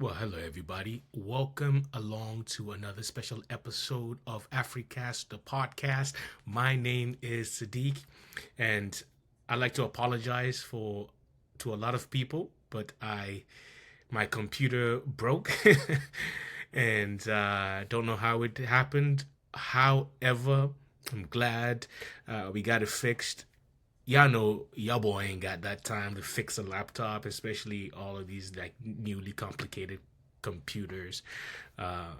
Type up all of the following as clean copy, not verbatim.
Well, hello everybody. Welcome along to another special episode of Africast, the podcast. My name is Sadiq, and I'd like to apologize for to a lot of people, but I my computer broke, and don't know how it happened. However, I'm glad we got it fixed. Y'all know y'all boy ain't got that time to fix a laptop, especially all of these like newly complicated computers. Uh,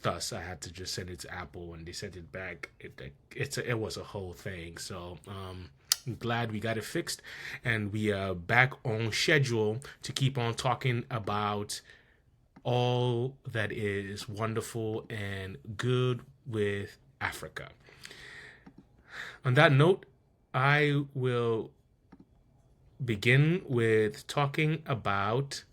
Thus, I had to just send it to Apple, and they sent it back. It was a whole thing. So I'm glad we got it fixed, and we are back on schedule to keep on talking about all that is wonderful and good with Africa. On that note, I will begin with talking about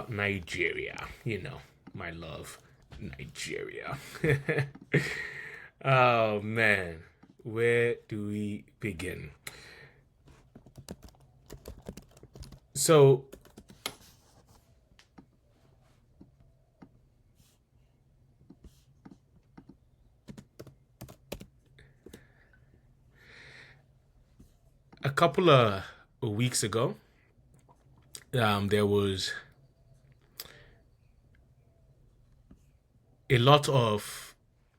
Nigeria. You know, my love, Nigeria. Oh man, where do we begin? So, a couple of weeks ago, there was a lot of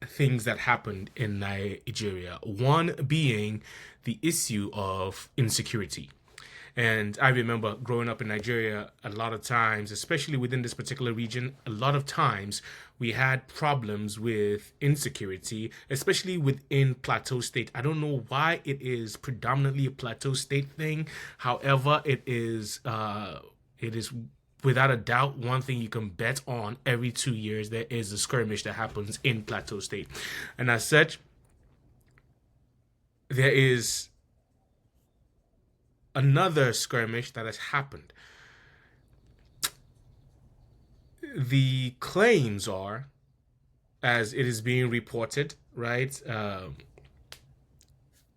things that happened in Nigeria. One being the issue of insecurity. And I remember growing up in Nigeria, a lot of times, especially within this particular region, a lot of times we had problems with insecurity, especially within Plateau State. I don't know why it is predominantly a Plateau State thing. However, it is without a doubt one thing you can bet on. Every 2 years there is a skirmish that happens in Plateau State, and as such, there is another skirmish that has happened. The claims are, as it is being reported, right,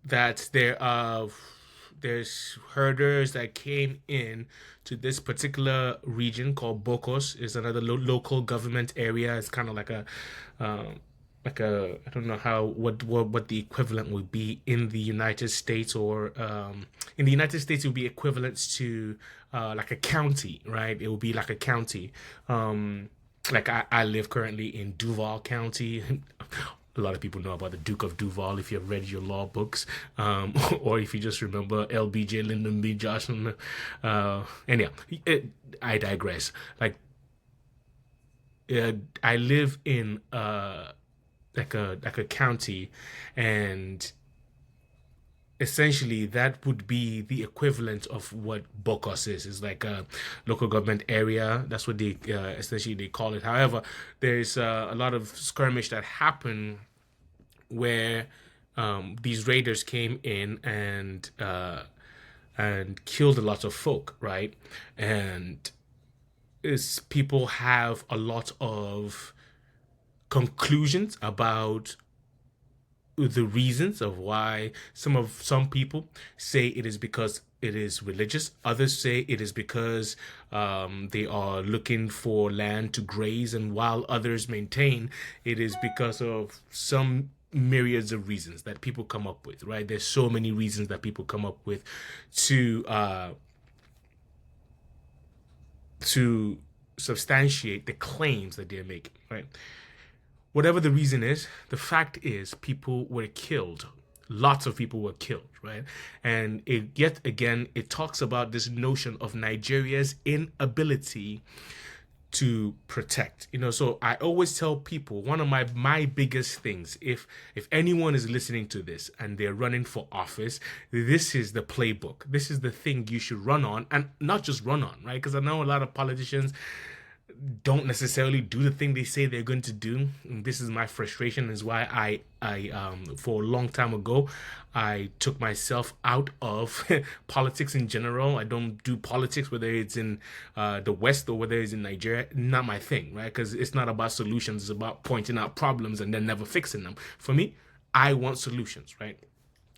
that there's herders that came in to this particular region called Bokos. Is another local government area. It's kind of like a I don't know how what the equivalent would be in the United States, or in the United States it would be equivalent to like a county, right? It would be like a county. Like I live currently in Duval County. A lot of people know about the Duke of Duval if you've read your law books, or if you just remember LBJ, Lyndon B. Johnson. Anyhow, I digress. I live in like a county, and essentially that would be the equivalent of what Bokos is. It's like a local government area. That's what they essentially they call it. However, there's a lot of skirmish that happen where these raiders came in and killed a lot of folk, right? And is people have a lot of conclusions about the reasons of why. Some people say it is because it is religious. Others say it is because they are looking for land to graze, and while others maintain it is because of some myriads of reasons that people come up with. Right? There's so many reasons that people come up with to substantiate the claims that they're making. Right? Whatever the reason is, the fact is people were killed. Lots of people were killed, right? And yet again, it talks about this notion of Nigeria's inability to protect. So I always tell people, one of my biggest things, if anyone is listening to this and they're running for office, this is the playbook. This is the thing you should run on, and not just run on, right? Because I know a lot of politicians don't necessarily do the thing they say they're going to do. And this is my frustration, is why I for a long time ago I took myself out of politics in general. I don't do politics, whether it's in the West or whether it's in Nigeria. Not my thing, right? Because it's not about solutions. It's about pointing out problems and then never fixing them. For me, I want solutions, right?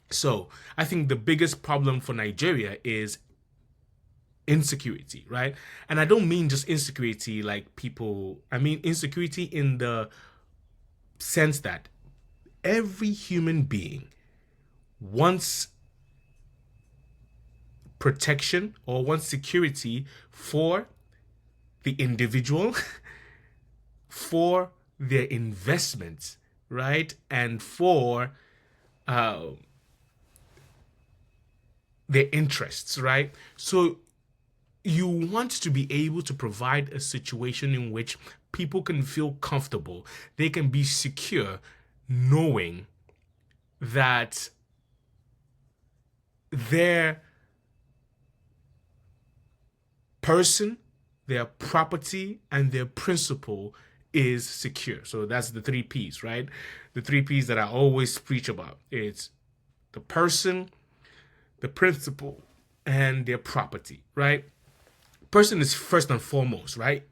So I think the biggest problem for Nigeria is insecurity, right? And I don't mean just insecurity like people, I mean insecurity in the sense that every human being wants protection or wants security for the individual, for their investments, right? And for uh, their interests, right? So you want to be able to provide a situation in which people can feel comfortable, they can be secure, knowing that their person, their property, and their principle is secure. So that's the three P's, right? The three P's that I always preach about. It's the person, the principle, and their property, right? Person is first and foremost, right?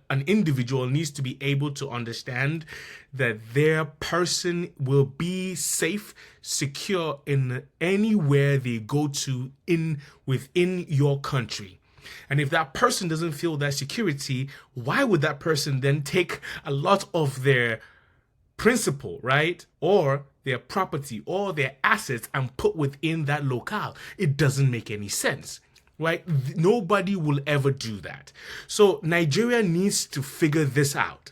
An individual needs to be able to understand that their person will be safe, secure in anywhere they go to in within your country. And if that person doesn't feel that security, why would that person then take a lot of their principal, right? Or their property or their assets and put within that locale? It doesn't make any sense, right? Nobody will ever do that. So Nigeria needs to figure this out.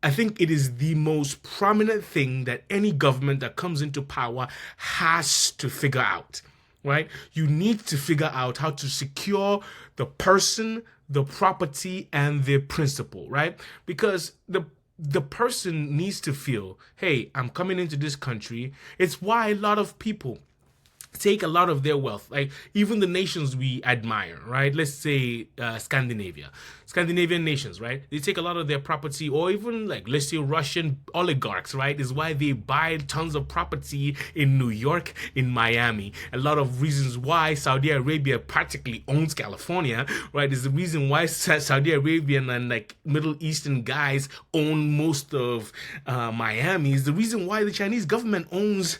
I think it is the most prominent thing that any government that comes into power has to figure out, right? You need to figure out how to secure the person, the property, and the principle, right? Because the person needs to feel, hey, I'm coming into this country. It's why a lot of people take a lot of their wealth, like even the nations we admire, right? Let's say Scandinavian nations, right? They take a lot of their property, or even like, let's say Russian oligarchs, right? Is why they buy tons of property in New York, in Miami. A lot of reasons why Saudi Arabia practically owns California, right? Is the reason why Saudi Arabian and like Middle Eastern guys own most of Miami. Is the reason why the Chinese government owns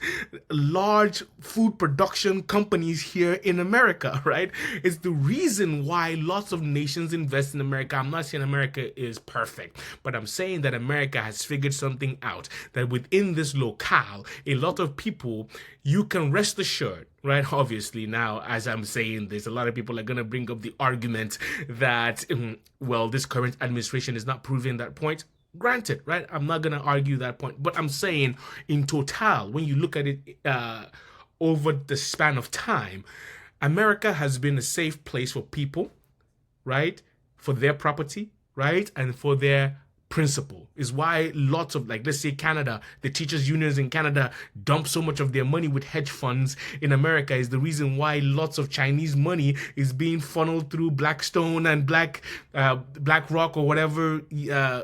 large food production companies here in America, right? It's the reason why lots of nations invest in America. I'm not saying America is perfect, but I'm saying that America has figured something out, that within this locale, a lot of people, you can rest assured, right? Obviously, now, as I'm saying this, a lot of people are going to bring up the argument that, well, this current administration is not proving that point. Granted, right? I'm not going to argue that point, but I'm saying in total, when you look at it, over the span of time, America has been a safe place for people, right? For their property, right? And for their principle. Is why lots of, like, let's say Canada, the teachers unions in Canada dump so much of their money with hedge funds in America. Is the reason why lots of Chinese money is being funneled through Blackstone and BlackRock or whatever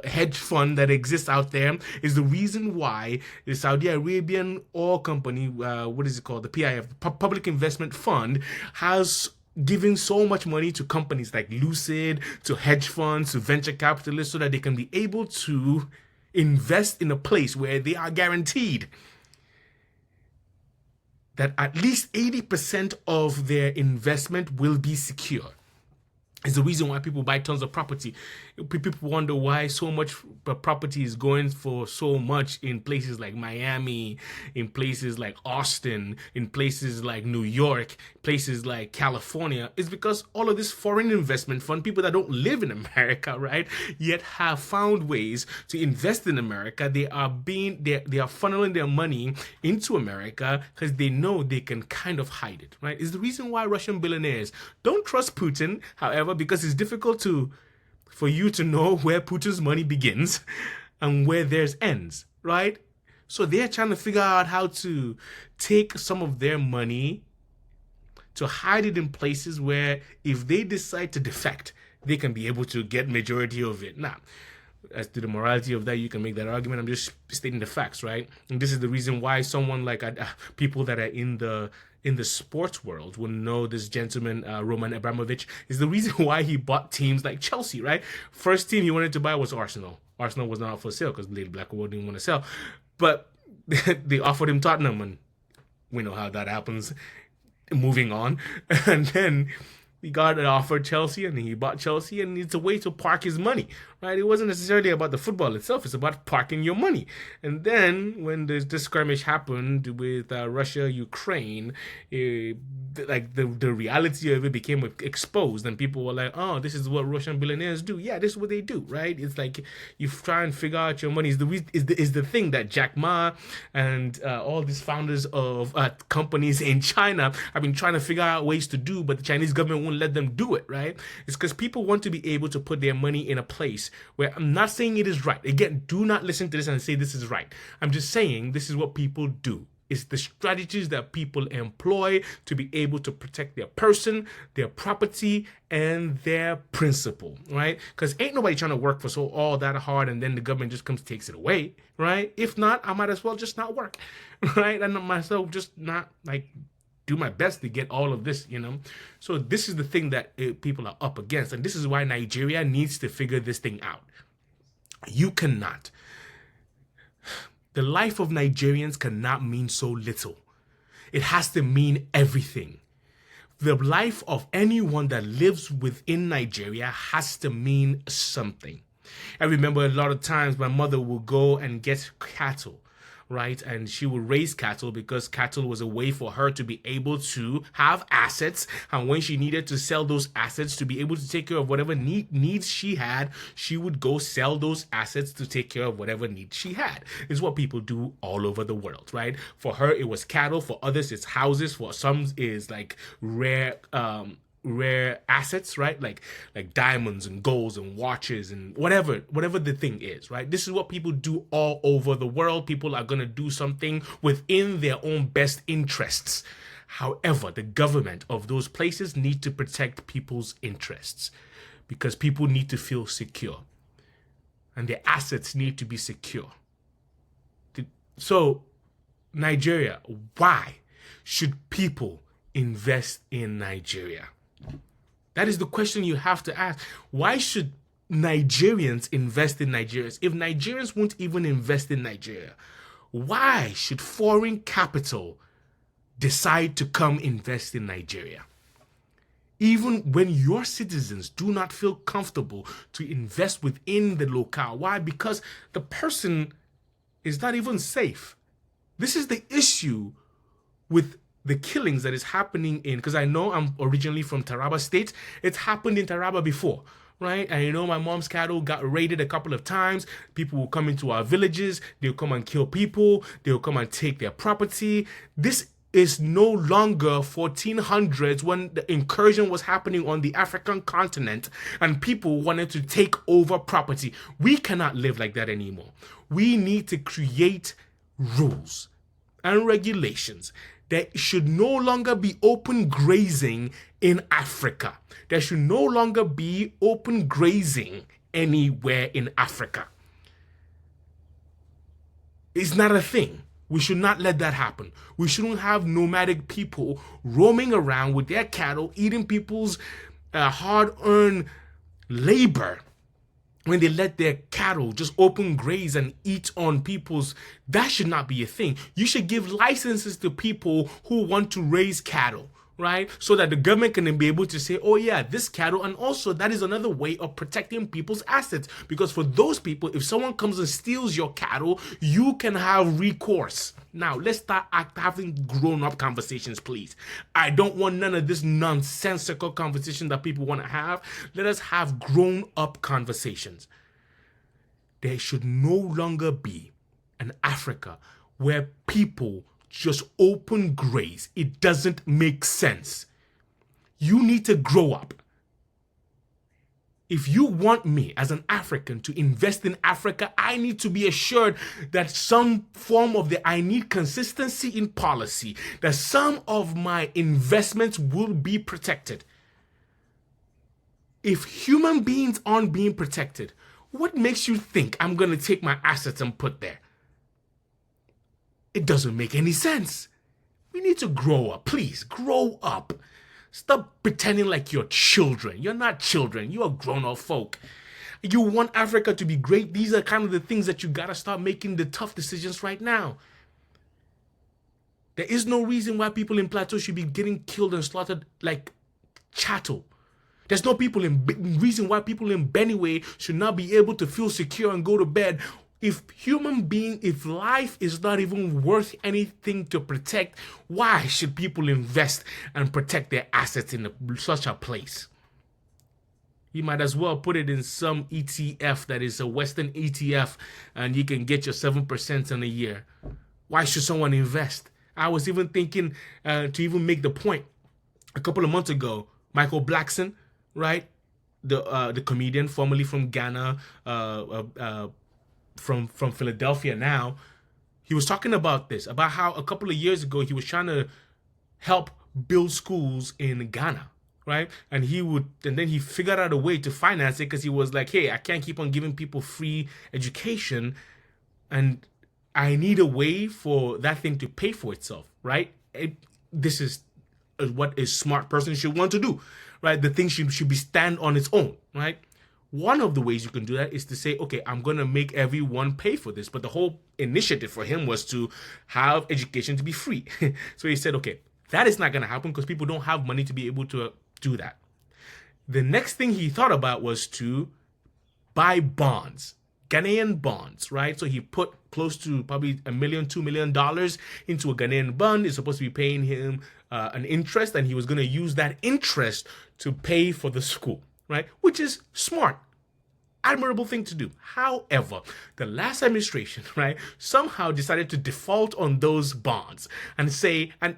hedge fund that exists out there. Is the reason why the Saudi Arabian oil company, what is it called, the PIF, the Public Investment Fund, has giving so much money to companies like Lucid, to hedge funds, to venture capitalists, so that they can be able to invest in a place where they are guaranteed that at least 80% of their investment will be secure. It's the reason why people buy tons of property. People wonder why so much property is going for so much in places like Miami, in places like Austin, in places like New York, places like California. It's because all of this foreign investment fund, people that don't live in America, right, yet have found ways to invest in America. They are funneling their money into America because they know they can kind of hide it, right? It's the reason why Russian billionaires don't trust Putin, however, because it's difficult for you to know where Putin's money begins and where theirs ends, right? So they're trying to figure out how to take some of their money to hide it in places where if they decide to defect, they can be able to get majority of it. Now, as to the morality of that, you can make that argument. I'm just stating the facts, right? And this is the reason why someone like people that are in the sports world will know this gentleman, Roman Abramovich, is the reason why he bought teams like Chelsea, right? First team he wanted to buy was Arsenal. Arsenal was not for sale because Lady Blackwood didn't want to sell. But they offered him Tottenham, and we know how that happens. Moving on, and then he got an offer Chelsea, and he bought Chelsea, and it's a way to park his money, right? It wasn't necessarily about the football itself; it's about parking your money. And then when this skirmish happened with Russia Ukraine, like the reality of it became exposed, and people were like, "Oh, this is what Russian billionaires do." Yeah, this is what they do, right? It's like you try and figure out your money. Is the thing that Jack Ma and all these founders of companies in China have been trying to figure out ways to do, but the Chinese government won't let them do it, right? It's because people want to be able to put their money in a place where, I'm not saying it is right. Again, do not listen to this and say this is right. I'm just saying this is what people do. It's the strategies that people employ to be able to protect their person, their property, and their principle, right? Because ain't nobody trying to work for all that hard and then the government just comes takes it away, right? If not, I might as well just not work, right? And myself just not like do my best to get all of this, So this is the thing that people are up against, and this is why Nigeria needs to figure this thing out. You cannot. The life of Nigerians cannot mean so little. It has to mean everything. The life of anyone that lives within Nigeria has to mean something. I remember a lot of times my mother would go and get cattle, right? And she would raise cattle because cattle was a way for her to be able to have assets. And when she needed to sell those assets to be able to take care of whatever needs she had, she would go sell those assets to take care of whatever needs she had. It's what people do all over the world, right? For her, it was cattle. For others, it's houses. For some, is like rare assets, right? Like diamonds and golds and watches and whatever the thing is, right? This is what people do all over the world. People are going to do something within their own best interests. However, the government of those places need to protect people's interests because people need to feel secure and their assets need to be secure. So, Nigeria, why should people invest in Nigeria? That is the question you have to ask. Why should Nigerians invest in Nigeria? If Nigerians won't even invest in Nigeria, why should foreign capital decide to come invest in Nigeria? Even when your citizens do not feel comfortable to invest within the locale. Why? Because the person is not even safe. This is the issue with the killings that is happening because I know I'm originally from Taraba State. It's happened in Taraba before, right? And my mom's cattle got raided a couple of times. People will come into our villages. They'll come and kill people. They'll come and take their property. This is no longer 1400s when the incursion was happening on the African continent and people wanted to take over property. We cannot live like that anymore. We need to create rules and regulations. There should no longer be open grazing in Africa. There should no longer be open grazing anywhere in Africa. It's not a thing. We should not let that happen. We shouldn't have nomadic people roaming around with their cattle, eating people's hard-earned labor when they let their cattle just open graze and eat on people's. That should not be a thing. You should give licenses to people who want to raise cattle, right? So that the government can be able to say, oh yeah, this cattle. And also that is another way of protecting people's assets. Because for those people, if someone comes and steals your cattle, you can have recourse. Now, let's start having grown-up conversations, please. I don't want none of this nonsensical conversation that people want to have. Let us have grown-up conversations. There should no longer be an Africa where people just open graze. It doesn't make sense. You need to grow up. If you want me as an African to invest in Africa, I need to be assured that some form of I need consistency in policy, that some of my investments will be protected. If human beings aren't being protected, what makes you think I'm going to take my assets and put there? It doesn't make any sense. We need to grow up. Please, grow up. Stop pretending like you're children. You're not children. You're grown-up folk. You want Africa to be great. These are kind of the things that you got to start making the tough decisions right now. There is no reason why people in Plateau should be getting killed and slaughtered like chattel. There's no reason why people in Benue should not be able to feel secure and go to bed. If life is not even worth anything to protect, why should people invest and protect their assets in such a place? You might as well put it in some ETF that is a Western ETF and you can get your 7% in a year. Why should someone invest? I was even thinking to even make the point a couple of months ago, Michael Blackson, right? The comedian formerly from Ghana, from Philadelphia now, he was talking about this, about how a couple of years ago he was trying to help build schools in Ghana, right? And then he figured out a way to finance it because he was like, hey, I can't keep on giving people free education, and I need a way for that thing to pay for itself, right? This is what a smart person should want to do, right? The thing should be stand on its own, right? One of the ways you can do that is to say, okay, I'm going to make everyone pay for this. But the whole initiative for him was to have education to be free. So he said, okay, that is not going to happen because people don't have money to be able to do that. The next thing he thought about was to buy bonds, Ghanaian bonds, right? So he put close to probably $1 million, $2 million into a Ghanaian bond. It's supposed to be paying him an interest, and he was going to use that interest to pay for the school, right? Which is smart, admirable thing to do. However, the last administration, right, somehow decided to default on those bonds and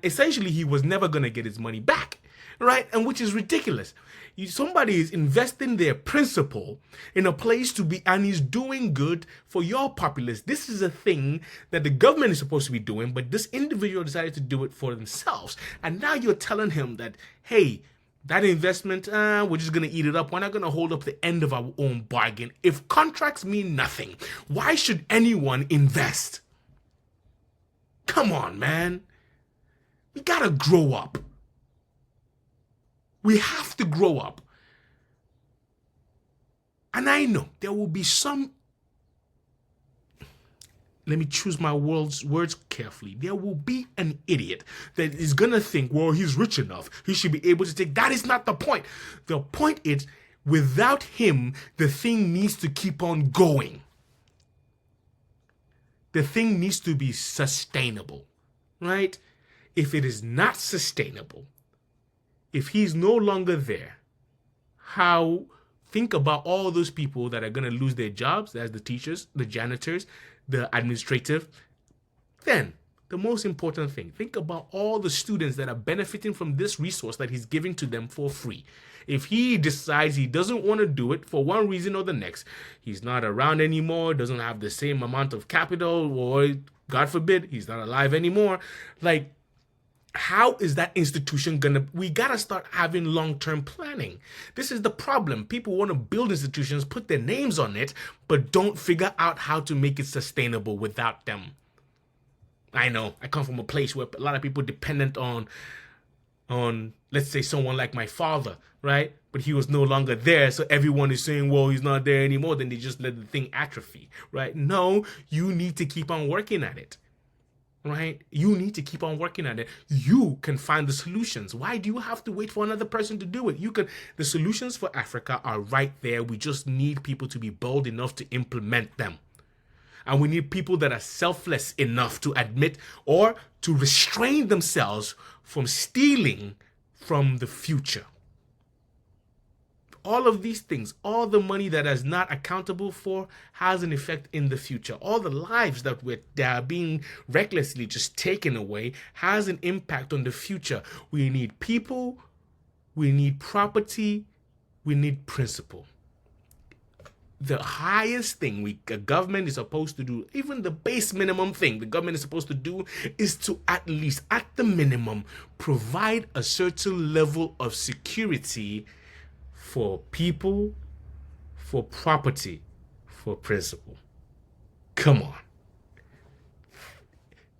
essentially he was never going to get his money back, right? And which is ridiculous. Somebody is investing their principal in a place to be, and is doing good for your populace. This is a thing that the government is supposed to be doing, but this individual decided to do it for themselves. And now you're telling him that, hey, that investment, we're just going to eat it up. We're not going to hold up the end of our own bargain. If contracts mean nothing, why should anyone invest? Come on, man. We got to grow up. We have to grow up. And I know there will be some, let me choose my words carefully. There will be an idiot that is going to think, well, he's rich enough, he should be able to take. That is not the point. The point is, without him, the thing needs to keep on going. The thing needs to be sustainable, right? If it is not sustainable, if he's no longer there, think about all those people that are going to lose their jobs, as the teachers, the janitors, the administrative. Then, the most important thing, think about all the students that are benefiting from this resource that he's giving to them for free. If he decides he doesn't want to do it for one reason or the next, he's not around anymore, doesn't have the same amount of capital, or God forbid, he's not alive anymore, like, how is that institution we gotta start having long-term planning. This is the problem. People want to build institutions, put their names on it, but don't figure out how to make it sustainable without them. I know, I come from a place where a lot of people dependent on, let's say, someone like my father, right? But he was no longer there, so everyone is saying, well, he's not there anymore, then they just let the thing atrophy, right? No, you need to keep on working at it. Right? You need to keep on working at it. You can find the solutions. Why do you have to wait for another person to do it? The solutions for Africa are right there. We just need people to be bold enough to implement them. And we need people that are selfless enough to admit or to restrain themselves from stealing from the future. All of these things, all the money that is not accountable for has an effect in the future. All the lives that are being recklessly just taken away has an impact on the future. We need people, we need property, we need principle. The highest thing a government is supposed to do, even the base minimum thing the government is supposed to do, is to at least, at the minimum, provide a certain level of security for people, for property, for principle. Come on.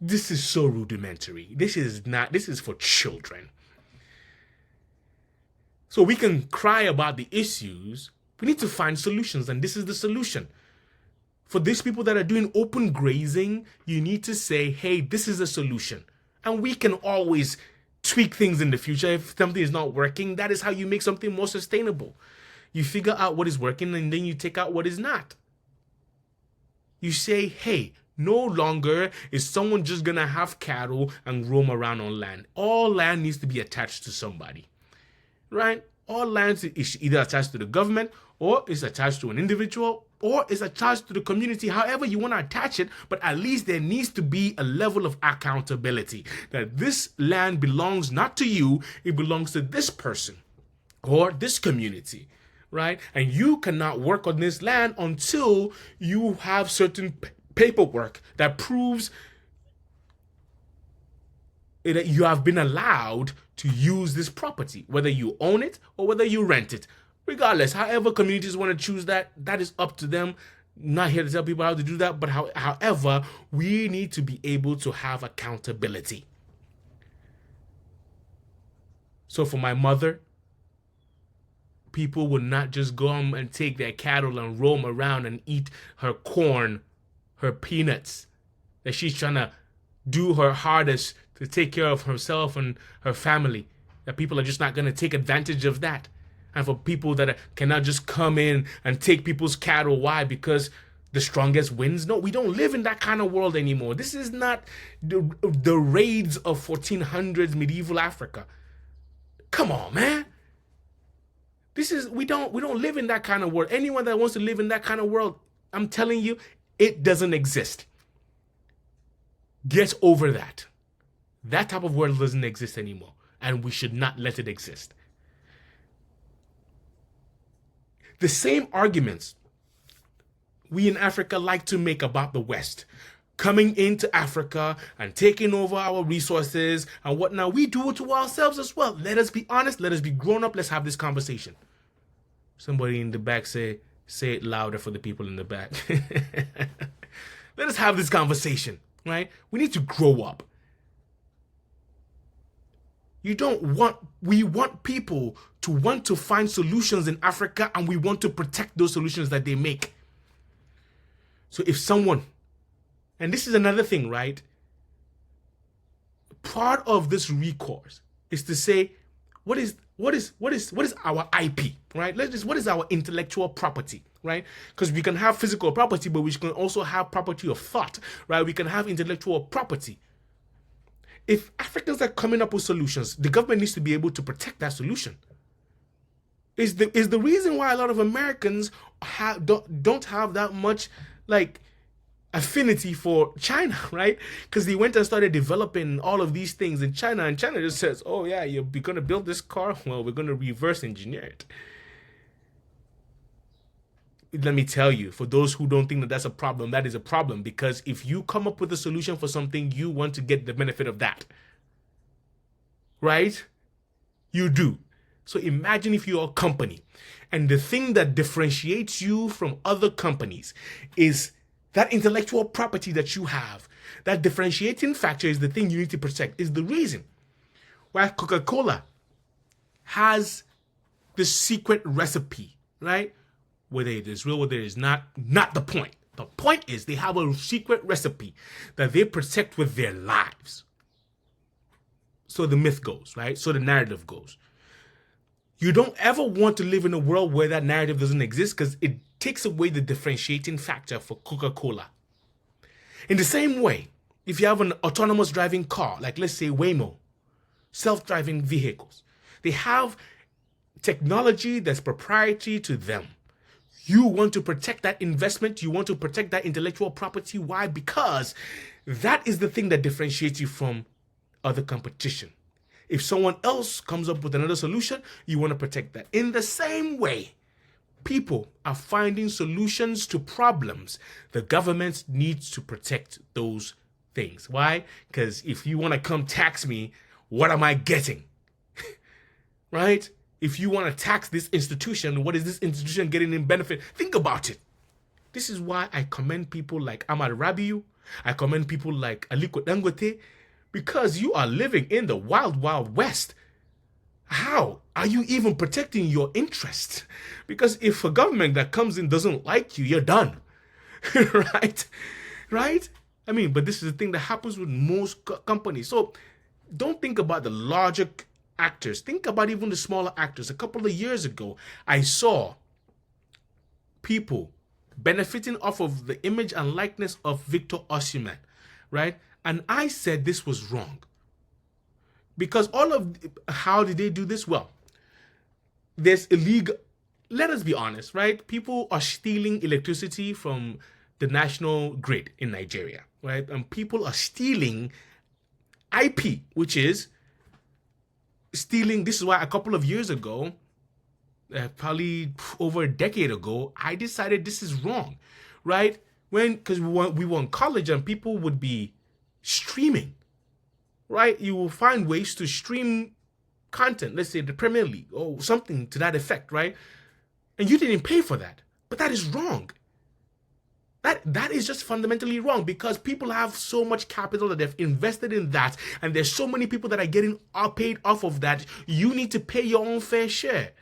This is so rudimentary. This is for children. So we can cry about the issues. We need to find solutions, and this is the solution. For these people that are doing open grazing, you need to say, hey, this is a solution. And we can always tweak things in the future. If something is not working, that is how you make something more sustainable. You figure out what is working and then you take out what is not. You say, hey, no longer is someone just going to have cattle and roam around on land. All land needs to be attached to somebody, right? All land is either attached to the government, or is attached to an individual, or is attached to the community, however you want to attach it, but at least there needs to be a level of accountability that this land belongs not to you, it belongs to this person or this community, right? And you cannot work on this land until you have certain paperwork that proves that you have been allowed to use this property, whether you own it or whether you rent it. Regardless, however communities want to choose that, that is up to them. Not here to tell people how to do that, but however, we need to be able to have accountability. So for my mother, people would not just go and take their cattle and roam around and eat her corn, her peanuts, that she's trying to do her hardest to take care of herself and her family, that people are just not going to take advantage of that. And for people that cannot just come in and take people's cattle. Why? Because the strongest wins? No, we don't live in that kind of world anymore. This is not the raids of 1400s medieval Africa. Come on, man. We don't live in that kind of world. Anyone that wants to live in that kind of world, I'm telling you, it doesn't exist. Get over that. That type of world doesn't exist anymore, and we should not let it exist. The same arguments we in Africa like to make about the West, coming into Africa and taking over our resources and whatnot, we do it to ourselves as well. Let us be honest. Let us be grown up. Let's have this conversation. Somebody in the back say it louder for the people in the back. Let us have this conversation, right? We need to grow up. We want people to want to find solutions in Africa, and we want to protect those solutions that they make. So if someone, and this is another thing, right? Part of this recourse is to say, what is our IP, right? What is our intellectual property, right? Because we can have physical property, but we can also have property of thought, right? We can have intellectual property. If Africans are coming up with solutions, the government needs to be able to protect that solution. Is the reason why a lot of Americans don't have that much affinity for China, right? Because they went and started developing all of these things in China, and China just says, oh yeah, you're going to build this car? Well, we're going to reverse engineer it. Let me tell you, for those who don't think that that's a problem, that is a problem, because if you come up with a solution for something, you want to get the benefit of that, right? You do. So imagine if you're a company and the thing that differentiates you from other companies is that intellectual property that you have. That differentiating factor is the thing you need to protect, is the reason why Coca-Cola has the secret recipe, right? Whether it is real, whether it is not the point. The point is they have a secret recipe that they protect with their lives. So the myth goes, right? So the narrative goes. You don't ever want to live in a world where that narrative doesn't exist, because it takes away the differentiating factor for Coca-Cola. In the same way, if you have an autonomous driving car, like let's say Waymo, self-driving vehicles, they have technology that's proprietary to them. You want to protect that investment. You want to protect that intellectual property. Why? Because that is the thing that differentiates you from other competition. If someone else comes up with another solution, you want to protect that. In the same way, people are finding solutions to problems. The government needs to protect those things. Why? Because if you want to come tax me, what am I getting? Right? If you want to tax this institution, what is this institution getting in benefit? Think about it. This is why I commend people like Ahmad Rabiu. I commend people like Aliko Dangote, because you are living in the wild, wild west. How are you even protecting your interests? Because if a government that comes in doesn't like you, you're done. Right? Right? I mean, but this is the thing that happens with most companies. So don't think about the larger actors. Think about even the smaller actors. A couple of years ago, I saw people benefiting off of the image and likeness of Victor Osimhen, right? And I said this was wrong. Because how did they do this? Well, there's illegal, let us be honest, right? People are stealing electricity from the national grid in Nigeria, right? And people are stealing IP, which is stealing. This is why a couple of years ago, probably over a decade ago, I decided this is wrong, right? Because we were in college and people would be streaming, right? You will find ways to stream content, let's say the Premier League or something to that effect, right? And you didn't pay for that. But that is wrong. That is just fundamentally wrong, because people have so much capital that they've invested in that, and there's so many people that are getting paid off of that. You need to pay your own fair share.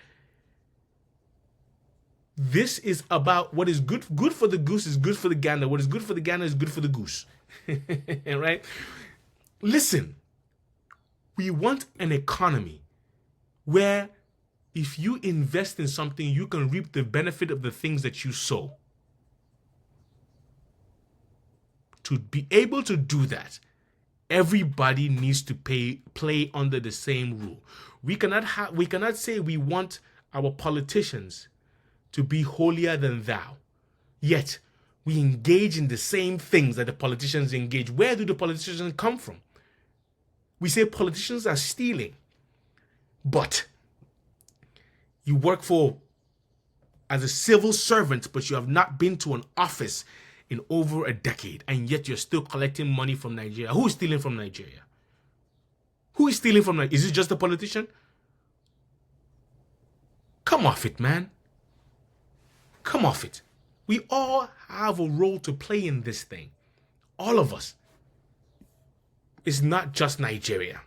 This is about what is good for the goose is good for the gander. What is good for the gander is good for the goose. Right? Listen, we want an economy where if you invest in something, you can reap the benefit of the things that you sow. To be able to do that, everybody needs to play under the same rule. We cannot say we want our politicians to be holier than thou, yet we engage in the same things that the politicians engage. Where do the politicians come from? We say politicians are stealing, but you work as a civil servant, but you have not been to an office in over a decade, and yet you're still collecting money from Nigeria. Who is stealing from Nigeria? Who is stealing from Nigeria? Is it just a politician? Come off it, man. Come off it. We all have a role to play in this thing. All of us. It's not just Nigeria.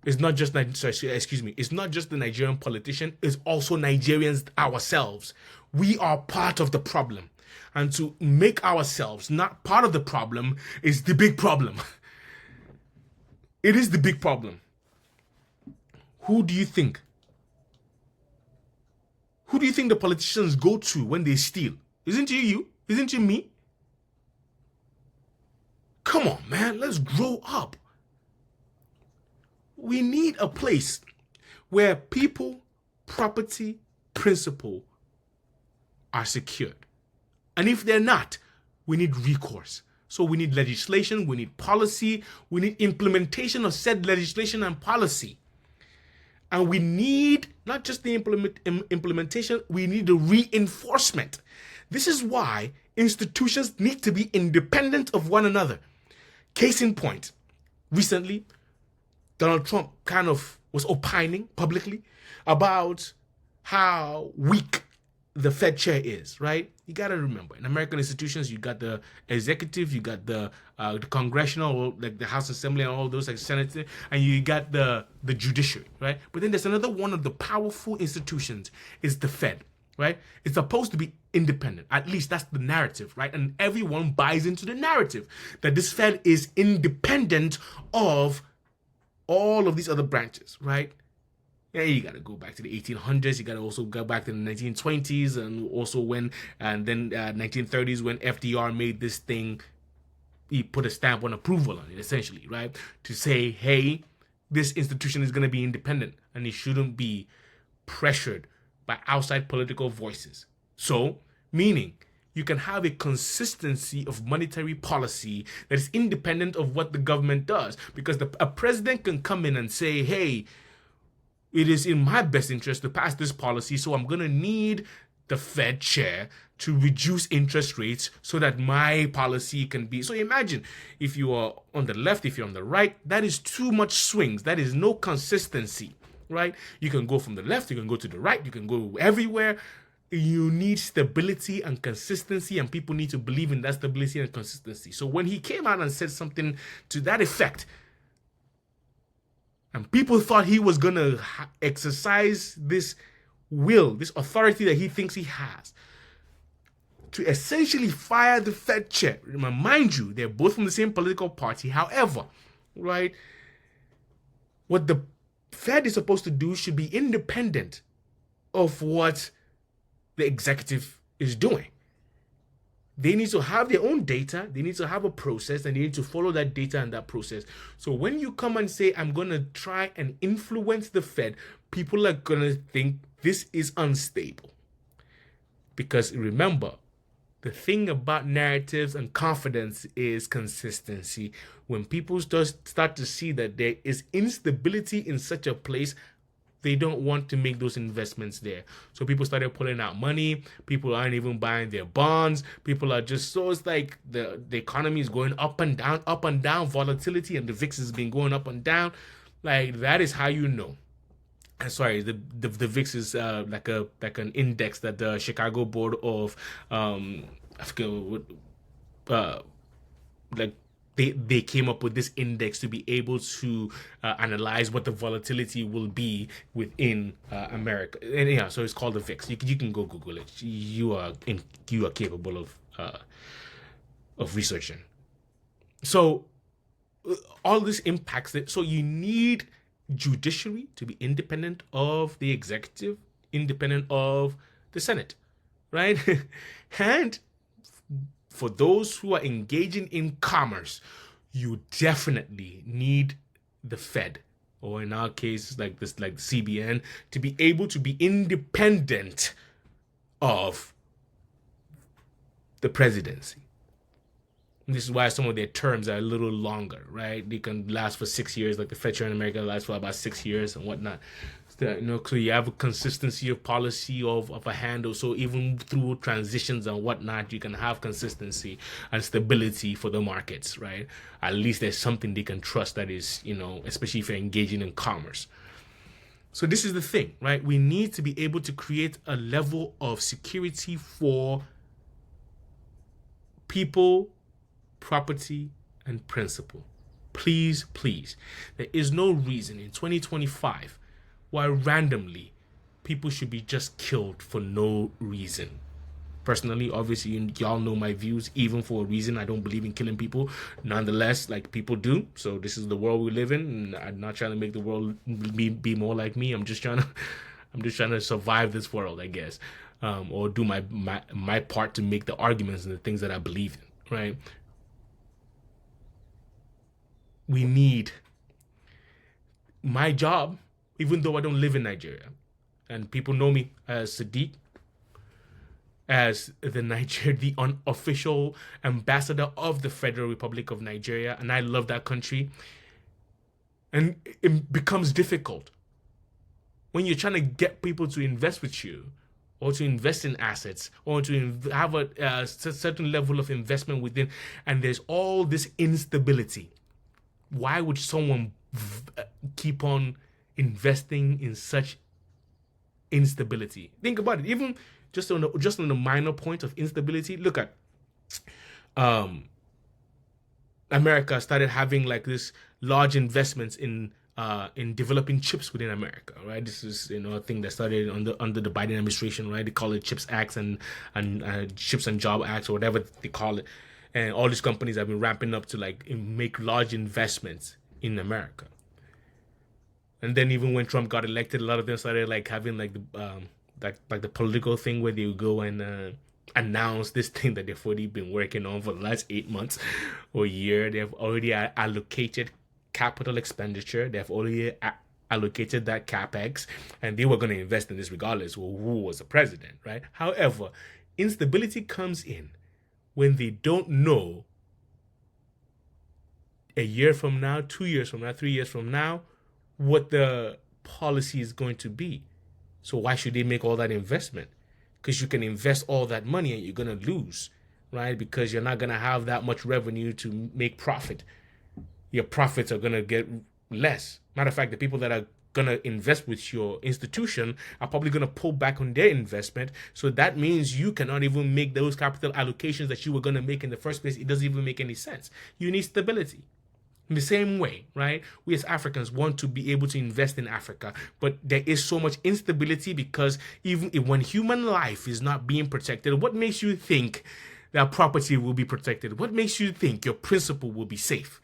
It's not just it's not just the Nigerian politician, it's also Nigerians ourselves. We are part of the problem. And to make ourselves not part of the problem is the big problem. It is the big problem. Who do you think? Who do you think the politicians go to when they steal? Isn't it you? Isn't it me? Come on, man, let's grow up. We need a place where people, property, principle are secured. And if they're not, we need recourse. So we need legislation, we need policy, we need implementation of said legislation and policy. And we need not just the implementation, we need the reinforcement. This is why institutions need to be independent of one another. Case in point, recently, Donald Trump kind of was opining publicly about how weak the Fed chair is, right? You got to remember, in American institutions, you got the executive, you got the congressional, like the House Assembly and all those, like Senate, and you got the judiciary, right? But then there's another one of the powerful institutions is the Fed, right? It's supposed to be independent. At least that's the narrative, right? And everyone buys into the narrative that this Fed is independent of all of these other branches, right? Yeah, you got to go back to the 1800s. You got to also go back to the 1920s and then 1930s when FDR made this thing. He put a stamp on approval on it, essentially, right? To say, hey, this institution is going to be independent and it shouldn't be pressured by outside political voices. So, meaning you can have a consistency of monetary policy that is independent of what the government does. Because a president can come in and say, hey, it is in my best interest to pass this policy, so I'm going to need the Fed chair to reduce interest rates so that my policy can be. So imagine if you are on the left, if you're on the right, that is too much swings. That is no consistency, right? You can go from the left, you can go to the right, you can go everywhere. You need stability and consistency, and people need to believe in that stability and consistency. So when he came out and said something to that effect, and people thought he was going to exercise this will, this authority that he thinks he has to essentially fire the Fed chair. Mind you, they're both from the same political party. However, right, what the Fed is supposed to do should be independent of what the executive is doing. They need to have their own data, they need to have a process, and they need to follow that data and that process. So when you come and say, I'm going to try and influence the Fed, people are going to think this is unstable. Because remember, the thing about narratives and confidence is consistency. When people start to see that there is instability in such a place, they don't want to make those investments there. So people started pulling out money. People aren't even buying their bonds. People are just, so it's like the economy is going up and down, volatility, and the VIX has been going up and down. Like, that is how you know. Sorry, the VIX is like an index that the Chicago Board of I forget what like they came up with this index to be able to analyze what the volatility will be within America. And yeah, so it's called the VIX. You can go Google it. You are capable of researching. So all this impacts it. So you need judiciary to be independent of the executive, independent of the Senate, right? And for those who are engaging in commerce, you definitely need the Fed, or in our case, like this, like CBN, to be able to be independent of the presidency. And this is why some of their terms are a little longer, right? They can last for 6 years, like the Fed chair in America lasts for about 6 years and whatnot. So you have a consistency of policy of a handle. So even through transitions and whatnot, you can have consistency and stability for the markets, right? At least there's something they can trust that is, especially if you're engaging in commerce. So this is the thing, right? We need to be able to create a level of security for people, property, and principle. Please, please. There is no reason in 2025 why randomly people should be just killed for no reason. Personally, obviously, y'all know my views. Even for a reason, I don't believe in killing people. Nonetheless, like, people do. So this is the world we live in. And I'm not trying to make the world be more like me. I'm just trying to survive this world, I guess, or do my part to make the arguments and the things that I believe in. Right? We need my job. Even though I don't live in Nigeria, and people know me as Sadiq, as the unofficial ambassador of the Federal Republic of Nigeria, and I love that country. And it becomes difficult when you're trying to get people to invest with you, or to invest in assets, or to have a certain level of investment within, and there's all this instability. Why would someone keep on investing in such instability? Think about it. Even just on the minor point of instability, look at America started having like this large investments in developing chips within America, right? This is a thing that started under the Biden administration, right? They call it Chips Acts and Chips and Job Acts, or whatever they call it. And all these companies have been ramping up to like make large investments in America. And then even when Trump got elected, a lot of them started like having like the political thing where they would go and announce this thing that they've already been working on for the last 8 months or a year. They've already allocated capital expenditure. They've already allocated that capex, and they were going to invest in this regardless of who was the president, right? However, instability comes in when they don't know a year from now, 2 years from now, 3 years from now, what the policy is going to be. So why should they make all that investment? Because you can invest all that money and you're going to lose, right? Because you're not going to have that much revenue to make profit. Your profits are going to get less. Matter of fact, the people that are going to invest with your institution are probably going to pull back on their investment. So that means you cannot even make those capital allocations that you were going to make in the first place. It doesn't even make any sense. You need stability. In the same way, right? We as Africans want to be able to invest in Africa, but there is so much instability because even when human life is not being protected, what makes you think that property will be protected? What makes you think your principal will be safe?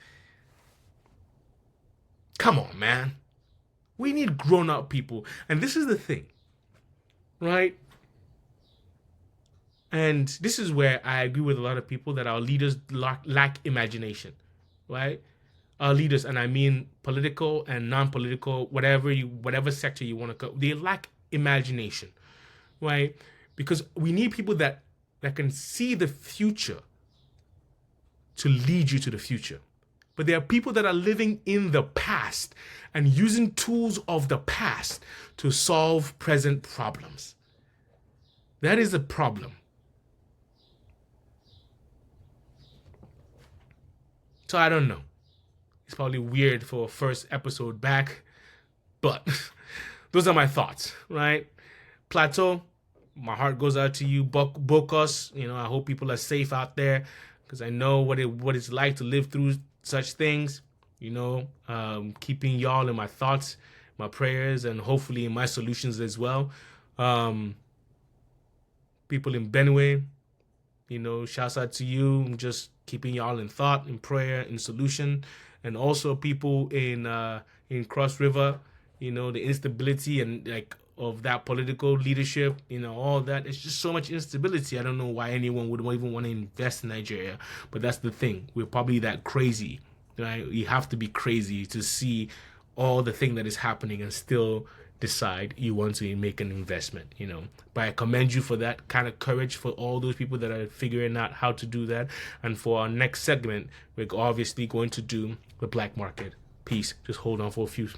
Come on, man. We need grown-up people. And this is the thing, right? And this is where I agree with a lot of people that our leaders lack imagination, right? Our leaders, and I mean political and non-political, whatever sector you want to go, they lack imagination, right? Because we need people that can see the future to lead you to the future. But there are people that are living in the past and using tools of the past to solve present problems. That is a problem. So I don't know. It's probably weird for a first episode back, but those are my thoughts, right? Plateau, my heart goes out to you. Bocos, I hope people are safe out there because I know what it's like to live through such things. Keeping y'all in my thoughts, my prayers, and hopefully in my solutions as well. People in Benue, shouts out to you. I'm just keeping y'all in thought, in prayer, in solution, and also people in Cross River. The instability and of that political leadership. All that. It's just so much instability. I don't know why anyone would even want to invest in Nigeria, but that's the thing. We're probably that crazy, right? You have to be crazy to see all the thing that is happening and still decide you want to make an investment, But I commend you for that kind of courage, for all those people that are figuring out how to do that. And for our next segment, we're obviously going to do the black market. Peace. Just hold on for a few